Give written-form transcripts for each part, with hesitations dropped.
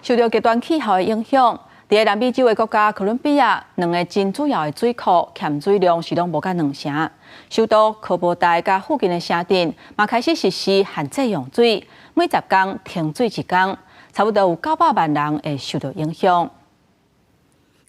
受到极端气候的影响，在南美洲的国家哥伦比亚，两个真主要的水库欠水量是拢无甲2成。首都科波大甲附近的城镇嘛开始实施限制用水，每10天停水1天，差不多有900万人会受到影响。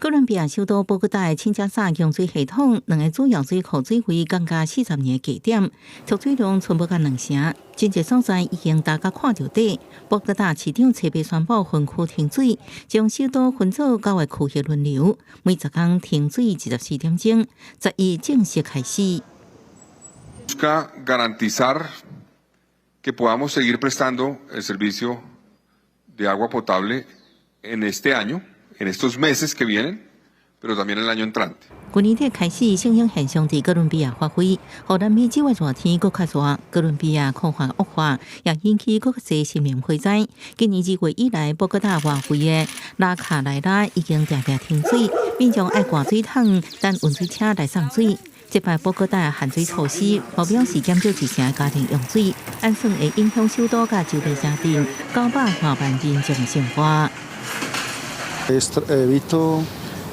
哥伦比亚首都波哥大的清加萨用水系统，两个主要水库水位降到40年的低点，储水量全部甲2成。真侪所在已经大家看到底。波哥大市长特别宣布分区停水，将首都分做9个区域轮流，每10天停水24点钟，10日正式开始。Busca garantizar que podamos seguir prestando el servicio de agua potable en este año.en estos meses que vienen, pero también el año entrante. 去年底开始，性影现象在哥伦比亚发挥，互南美洲的热天更较热，哥伦比亚抗旱恶化，也引起更侪生命火灾。今年2月以来，波哥大外围的拉卡莱拉已经常常停水，民众爱挂水桶等运水车来送水。这摆波哥大的限水措施，目标是减少1成的家庭用水，按算会影响首都甲周边城镇900多万民众的生活。Evito,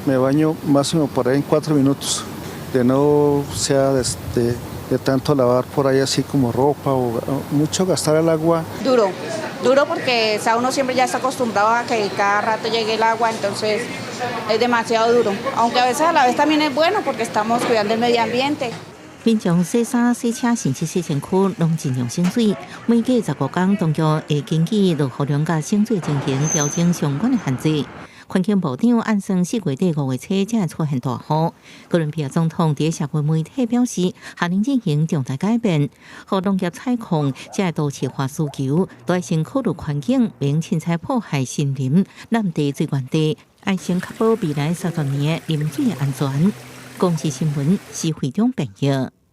me baño máximo por ahí en 4 minutos, de no sea de tanto lavar por ahí así como ropa o mucho gastar el agua. Duro porque uno siempre ya está acostumbrado a que cada rato llegue el agua, entonces es demasiado duro. Aunque a veces a la vez también es bueno porque estamos cuidando el medio ambiente. 民众洗衫、洗车甚至洗身躯，拢尽量省水。每隔15天，当局会根据落雨量甲省水情形调整相关的限制。环境部长按算4月底5月初才会出现大雨。哥伦比亚总统在社会媒体表示，下令进行重大改变，和农业采矿才会都市化需求，都要先考虑环境，免凊彩破坏森林、南地水源地，要先确保未来30年的饮水安全。公视新闻，是会长朋友。